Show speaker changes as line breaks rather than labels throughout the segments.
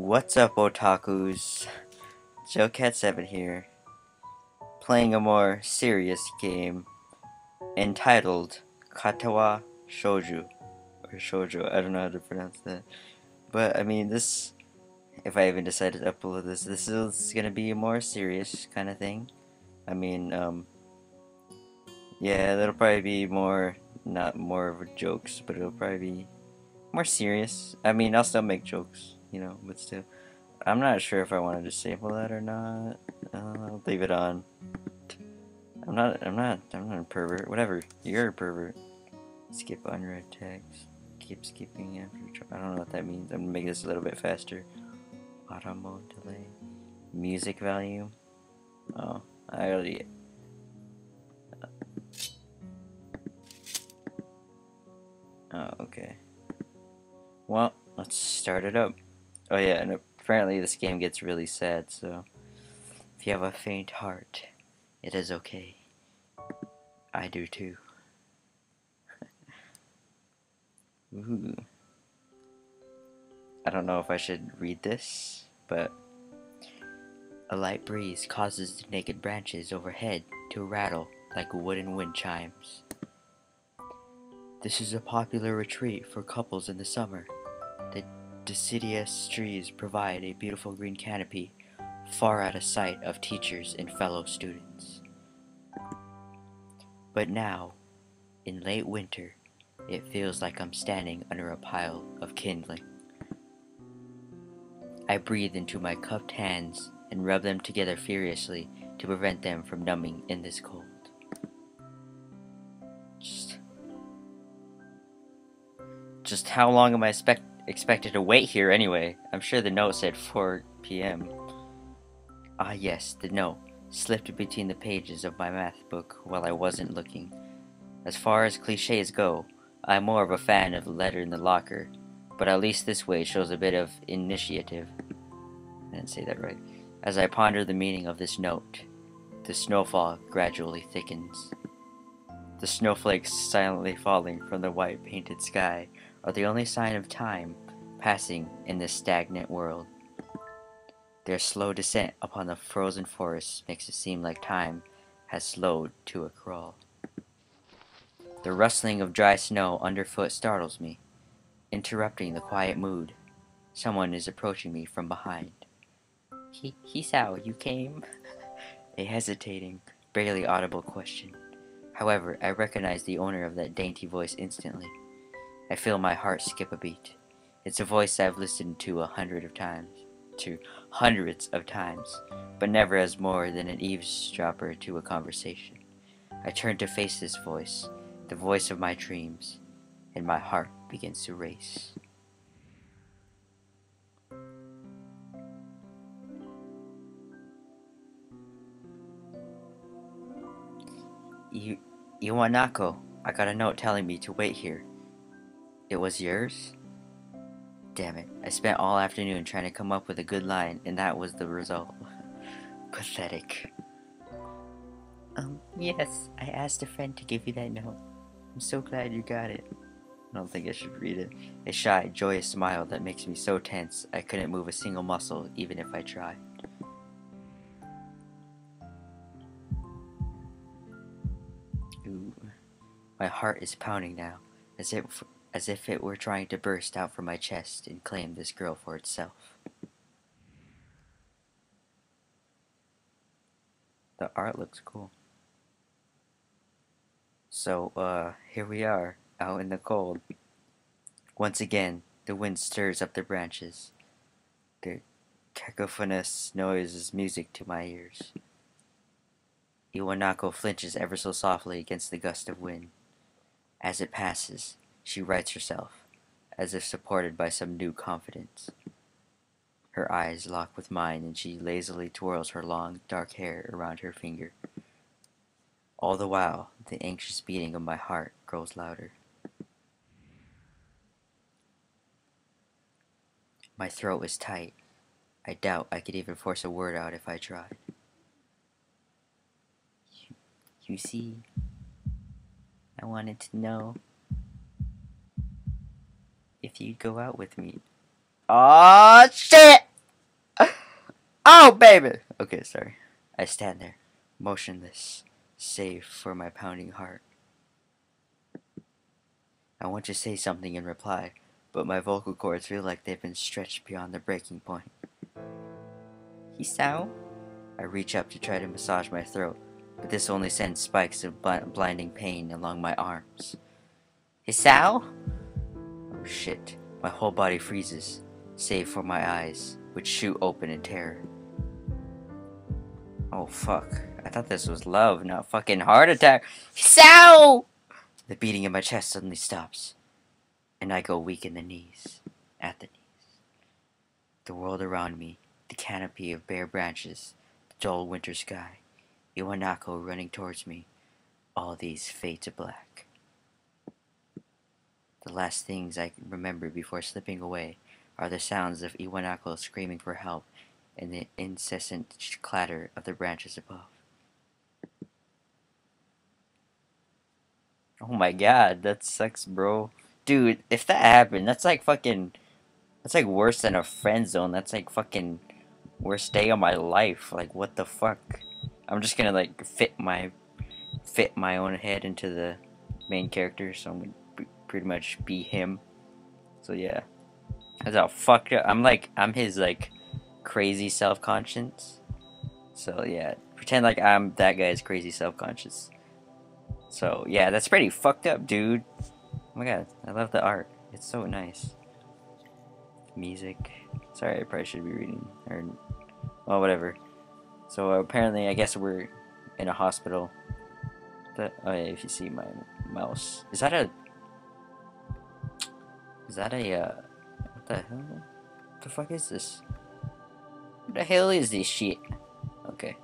What's up, otakus? JoeCat7 here, playing a more serious game entitled Katawa Shoujo, or Shoujo, I don't know how to pronounce that. But, I mean, if I even decide to upload this is gonna be a more serious kind of thing. I mean, yeah, that'll probably be not more of a jokes, but it'll probably be more serious. I mean, I'll still make jokes, but still. I'm not sure if I want to disable that or not. I'll leave it on. I'm not a pervert. Whatever. You're a pervert. Skip unread text. Keep skipping after. I don't know what that means. I'm gonna make this a little bit faster. Auto mode delay. Music volume. Oh, I already. Oh, okay. Well, let's start it up. Oh yeah, and apparently this game gets really sad, so if you have a faint heart, it is okay. I do too. Ooh. I don't know if I should read this, but a light breeze causes the naked branches overhead to rattle like wooden wind chimes. This is a popular retreat for couples in the summer. The deciduous trees provide a beautiful green canopy far out of sight of teachers and fellow students. But now, in late winter, it feels like I'm standing under a pile of kindling. I breathe into my cupped hands and rub them together furiously to prevent them from numbing in this cold. Just how long am I expected to wait here anyway? I'm sure the note said 4 p.m. Ah yes, the note slipped between the pages of my math book while I wasn't looking. As far as cliches go, I'm more of a fan of the letter in the locker, but at least this way shows a bit of initiative. I didn't say that right. As I ponder the meaning of this note, the snowfall gradually thickens. The snowflakes silently falling from the white painted sky are the only sign of time passing in this stagnant world. Their slow descent upon the frozen forest makes it seem like time has slowed to a crawl. The rustling of dry snow underfoot startles me, interrupting the quiet mood. Someone is approaching me from behind. Hisao, you came? A hesitating, barely audible question. However, I recognize the owner of that dainty voice instantly. I feel my heart skip a beat. It's a voice I've listened to hundreds of times, but never as more than an eavesdropper to a conversation. I turn to face this voice, the voice of my dreams, and my heart begins to race. Iwanako, I got a note telling me to wait here. It was yours? Damn it, I spent all afternoon trying to come up with a good line, and that was the result. Pathetic. Yes, I asked a friend to give you that note. I'm so glad you got it. I don't think I should read it. A shy, joyous smile that makes me so tense I couldn't move a single muscle even if I tried. Ooh. My heart is pounding now, as if it were trying to burst out from my chest and claim this girl for itself. The art looks cool. So, here we are, out in the cold. Once again, the wind stirs up the branches. The cacophonous noise is music to my ears. Iwanako flinches ever so softly against the gust of wind. As it passes, she rights herself, as if supported by some new confidence. Her eyes lock with mine, and she lazily twirls her long, dark hair around her finger. All the while, the anxious beating of my heart grows louder. My throat is tight. I doubt I could even force a word out if I tried. You see, I wanted to know if you'd go out with me. Aw, shit! go, baby! Okay, sorry. I stand there, motionless, save for my pounding heart. I want to say something in reply, but my vocal cords feel like they've been stretched beyond the breaking point. Hisao? I reach up to try to massage my throat, but this only sends spikes of blinding pain along my arms. Hisao? Oh shit. My whole body freezes, save for my eyes, which shoot open in terror. Oh fuck. I thought this was love, not fucking heart attack. Hisao! The beating in my chest suddenly stops, and I go weak in the knees, at the knees. The world around me, the canopy of bare branches, the dull winter sky, Iwanako running towards me, all these fade to black. The last things I remember before slipping away are the sounds of Iwanako screaming for help and the incessant clatter of the branches above. Oh my god, that sucks, bro. Dude, if that happened, that's like fucking... That's like worse than a friend zone. That's like fucking worst day of my life. Like, what the fuck? I'm just gonna like fit my own head into the main character, so I'm gonna pretty much be him. So yeah, that's how fucked up. I'm his like crazy self-conscious. So yeah, pretend like I'm that guy's crazy self-conscious. So yeah, that's pretty fucked up, dude. Oh my god, I love the art. It's so nice. Music. Sorry, I probably should be reading. Or, well, whatever. So apparently, I guess we're in a hospital. Oh yeah, if you see my mouse. Is that a... what the hell? What the fuck is this? What the hell is this shit? Okay.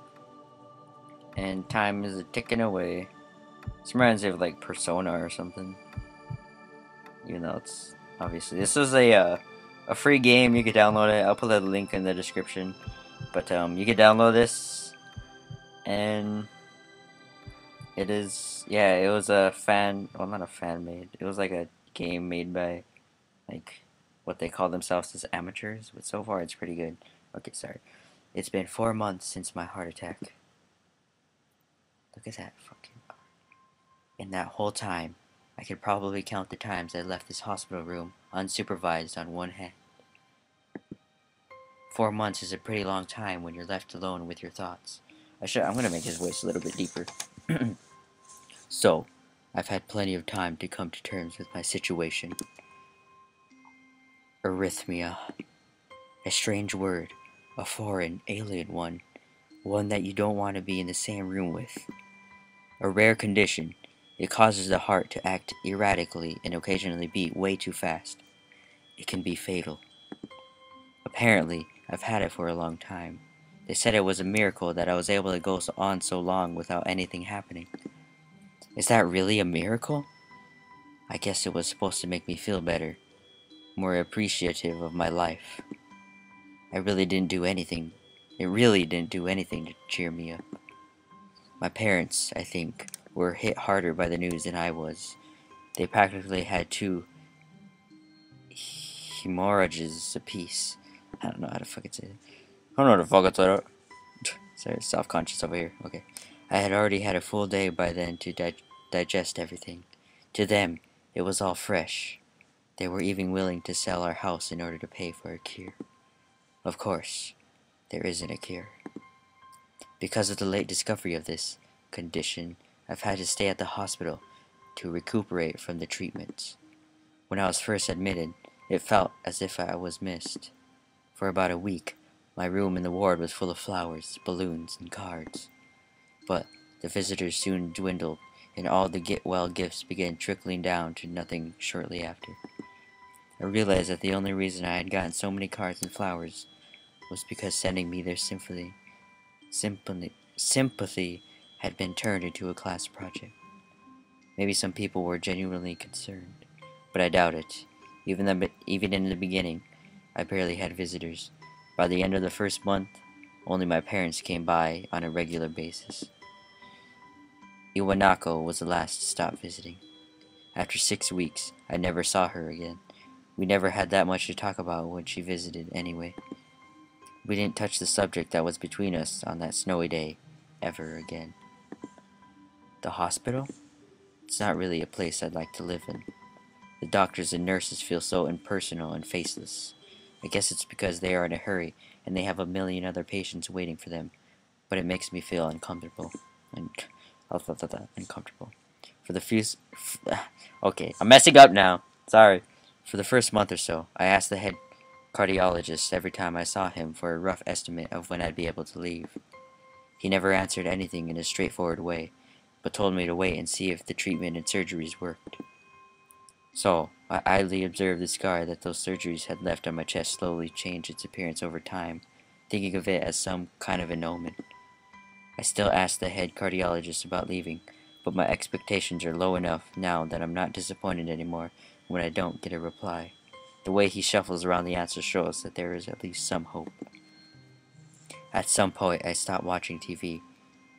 And time is ticking away. This reminds me of like Persona or something. Even though it's obviously this is a free game. You can download it. I'll put a link in the description. But you can download this, and it is it was a fan. Well, not a fan made. It was like a game made by like what they call themselves as amateurs. But so far, it's pretty good. Okay, sorry. It's been 4 months since my heart attack. Look at that fucking. In that whole time, I could probably count the times I left this hospital room unsupervised on one hand. 4 months is a pretty long time when you're left alone with your thoughts. I'm gonna make his voice a little bit deeper. So, I've had plenty of time to come to terms with my situation. Arrhythmia. A strange word. A foreign, alien one. One that you don't want to be in the same room with. A rare condition. It causes the heart to act erratically and occasionally beat way too fast. It can be fatal. Apparently, I've had it for a long time. They said it was a miracle that I was able to go on so long without anything happening. Is that really a miracle? I guess it was supposed to make me feel better, more appreciative of my life. It really didn't do anything to cheer me up. My parents, I think, were hit harder by the news than I was. They practically had 2 hemorrhages apiece. I don't know how to fucking say it. I don't know how to fucking say it. Sorry, self-conscious over here. Okay. I had already had a full day by then to digest everything. To them, it was all fresh. They were even willing to sell our house in order to pay for a cure. Of course, there isn't a cure. Because of the late discovery of this condition, I've had to stay at the hospital to recuperate from the treatments. When I was first admitted, it felt as if I was missed. For about a week, my room in the ward was full of flowers, balloons, and cards. But the visitors soon dwindled, and all the get-well gifts began trickling down to nothing shortly after. I realized that the only reason I had gotten so many cards and flowers was because sending me their sympathy had been turned into a class project. Maybe some people were genuinely concerned, but I doubt it. Even in the beginning, I barely had visitors. By the end of the first month, only my parents came by on a regular basis. Iwanako was the last to stop visiting. After 6 weeks, I never saw her again. We never had that much to talk about when she visited anyway. We didn't touch the subject that was between us on that snowy day ever again. The hospital? It's not really a place I'd like to live in. The doctors and nurses feel so impersonal and faceless. I guess it's because they are in a hurry and they have a million other patients waiting for them, but it makes me feel uncomfortable. Uncomfortable. For the few... Okay, I'm messing up now. Sorry. For the first month or so, I asked the head cardiologist every time I saw him for a rough estimate of when I'd be able to leave. He never answered anything in a straightforward way, but told me to wait and see if the treatment and surgeries worked. So, I idly observed the scar that those surgeries had left on my chest slowly change its appearance over time, thinking of it as some kind of an omen. I still ask the head cardiologist about leaving, but my expectations are low enough now that I'm not disappointed anymore when I don't get a reply. The way he shuffles around the answer shows that there is at least some hope. At some point, I stopped watching TV.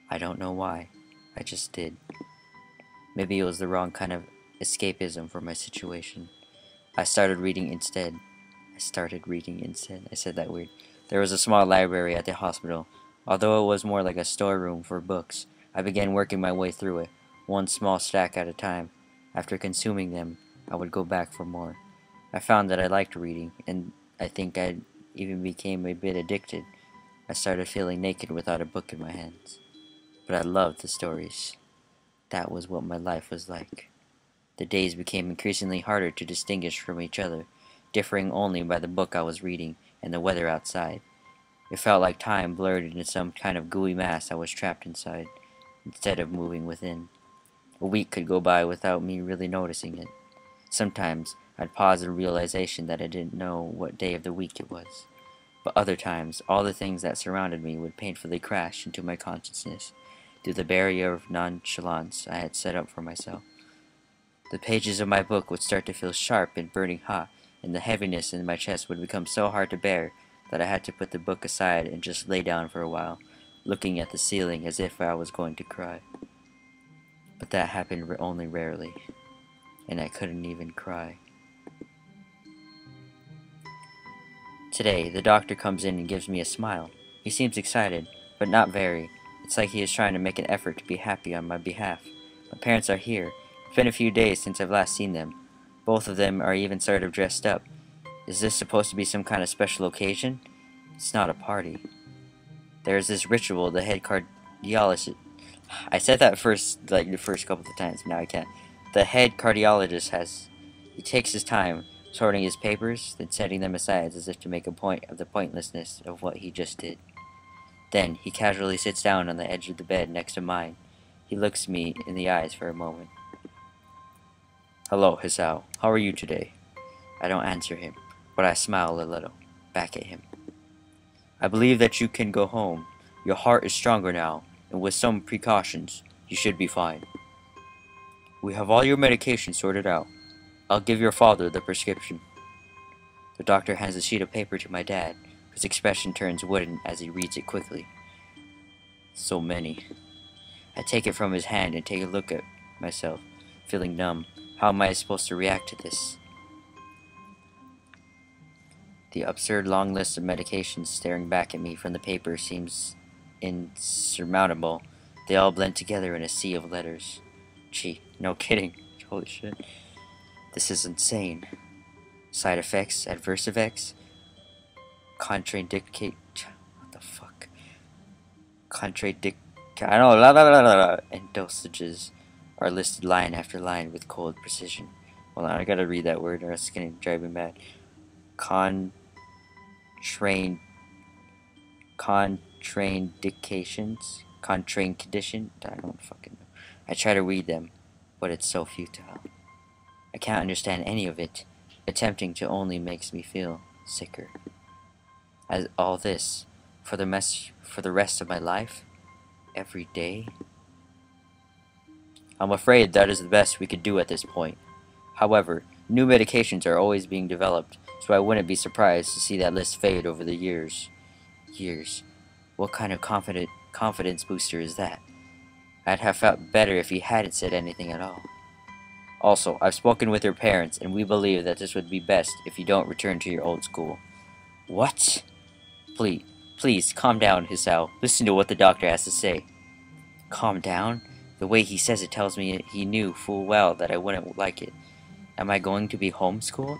I don't know why. I just did. Maybe it was the wrong kind of escapism for my situation. I started reading instead. I said that weird. There was a small library at the hospital. Although it was more like a storeroom for books, I began working my way through it, one small stack at a time. After consuming them, I would go back for more. I found that I liked reading, and I think I even became a bit addicted. I started feeling naked without a book in my hands. But I loved the stories. That was what my life was like. The days became increasingly harder to distinguish from each other, differing only by the book I was reading and the weather outside. It felt like time blurred into some kind of gooey mass I was trapped inside, instead of moving within. A week could go by without me really noticing it. Sometimes I'd pause in realization that I didn't know what day of the week it was. But other times, all the things that surrounded me would painfully crash into my consciousness through the barrier of nonchalance I had set up for myself. The pages of my book would start to feel sharp and burning hot, and the heaviness in my chest would become so hard to bear that I had to put the book aside and just lay down for a while, looking at the ceiling as if I was going to cry. But that happened only rarely, and I couldn't even cry. Today, the doctor comes in and gives me a smile. He seems excited, but not very. It's like he is trying to make an effort to be happy on my behalf. My parents are here. It's been a few days since I've last seen them. Both of them are even sort of dressed up. Is this supposed to be some kind of special occasion? It's not a party. There is this ritual the head cardiologist... I said that first, like the first couple of times, now I can't. The head cardiologist has... He takes his time, sorting his papers, then setting them aside as if to make a point of the pointlessness of what he just did. Then, he casually sits down on the edge of the bed next to mine. He looks me in the eyes for a moment. Hello, Hisao. How are you today? I don't answer him, but I smile a little, back at him. I believe that you can go home. Your heart is stronger now, and with some precautions, you should be fine. We have all your medication sorted out. I'll give your father the prescription. The doctor hands a sheet of paper to my dad, whose expression turns wooden as he reads it quickly. So many. I take it from his hand and take a look at myself, feeling numb. How am I supposed to react to this? The absurd long list of medications staring back at me from the paper seems insurmountable. They all blend together in a sea of letters. Gee, no kidding. Holy shit. This is insane. Side effects, adverse effects, contraindicate... What the fuck? Contradict... I don't know, and dosages are listed line after line with cold precision. Hold on, I gotta read that word or it's gonna drive me mad. Contraindications? Contraindication? I don't fucking know. I try to read them, but it's so futile. I can't understand any of it. Attempting to only makes me feel sicker. As all this, for the rest of my life? Every day? I'm afraid that is the best we could do at this point. However, new medications are always being developed, so I wouldn't be surprised to see that list fade over the years. Years? What kind of confidence booster is that? I'd have felt better if he hadn't said anything at all. Also, I've spoken with your parents, and we believe that this would be best if you don't return to your old school. What? Please, Please, calm down, Hisao. Listen to what the doctor has to say. Calm down? The way he says it tells me he knew full well that I wouldn't like it. Am I going to be homeschooled?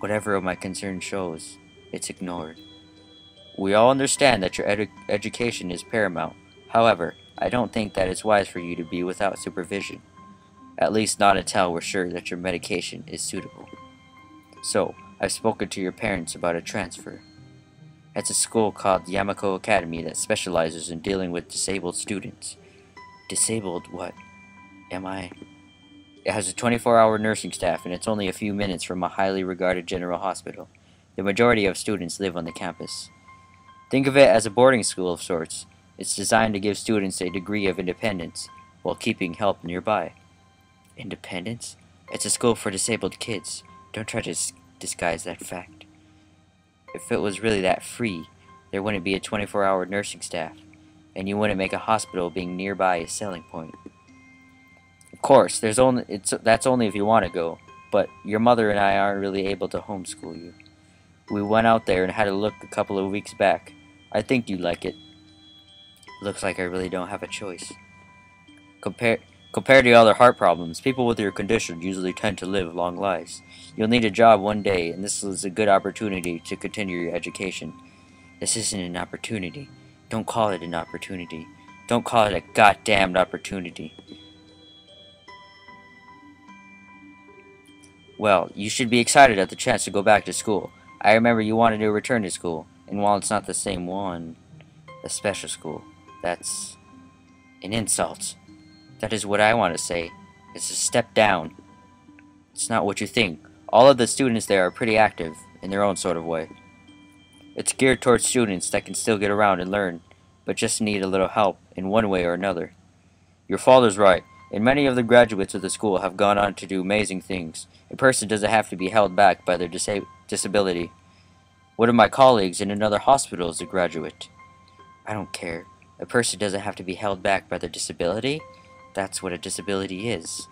Whatever my concern shows, it's ignored. We all understand that your education is paramount. However, I don't think that it's wise for you to be without supervision. At least not until we're sure that your medication is suitable. So, I've spoken to your parents about a transfer. It's a school called Yamako Academy that specializes in dealing with disabled students. Disabled what? Am I? It has a 24-hour nursing staff and it's only a few minutes from a highly regarded general hospital. The majority of students live on the campus. Think of it as a boarding school of sorts. It's designed to give students a degree of independence while keeping help nearby. Independence? It's a school for disabled kids. Don't try to disguise that fact. If it was really that free, there wouldn't be a 24-hour nursing staff, and you wouldn't make a hospital being nearby a selling point. Of course, that's only if you want to go, but your mother and I aren't really able to homeschool you. We went out there and had a look a couple of weeks back. I think you'd like it. Looks like I really don't have a choice. Compared to other heart problems, people with your condition usually tend to live long lives. You'll need a job one day, and this is a good opportunity to continue your education. This isn't an opportunity. Don't call it an opportunity. Don't call it a goddamned opportunity. Well, you should be excited at the chance to go back to school. I remember you wanted to return to school, and while it's not the same one, the special school, that's an insult. That is what I want to say. It's a step down. It's not what you think. All of the students there are pretty active, in their own sort of way. It's geared towards students that can still get around and learn, but just need a little help in one way or another. Your father's right, and many of the graduates of the school have gone on to do amazing things. A person doesn't have to be held back by their disability. One of my colleagues in another hospital is a graduate. I don't care. A person doesn't have to be held back by their disability? That's what a disability is.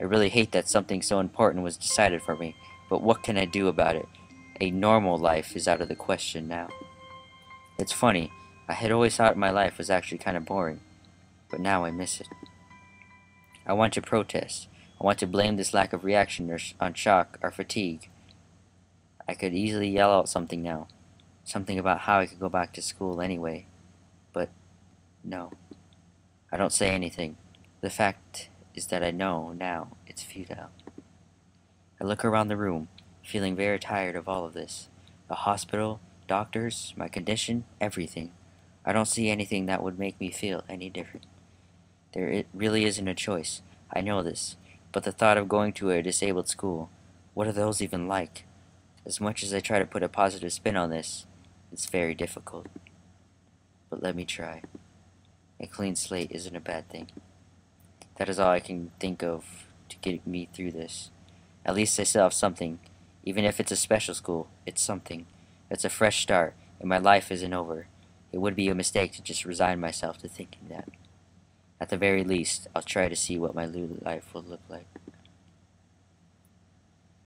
I really hate that something so important was decided for me, but what can I do about it? A normal life is out of the question now. It's funny, I had always thought my life was actually kind of boring, but now I miss it. I want to protest. I want to blame this lack of reaction on shock or fatigue. I could easily yell out something now. Something about how I could go back to school anyway. But, no. I don't say anything. The fact is that I know now it's futile. I look around the room, feeling very tired of all of this. The hospital, doctors, my condition, everything. I don't see anything that would make me feel any different. It really isn't a choice. I know this. But the thought of going to a disabled school, what are those even like? As much as I try to put a positive spin on this, it's very difficult. But let me try. A clean slate isn't a bad thing. That is all I can think of to get me through this. At least I still have something. Even if it's a special school, it's something. It's a fresh start, and my life isn't over. It would be a mistake to just resign myself to thinking that. At the very least, I'll try to see what my new life will look like.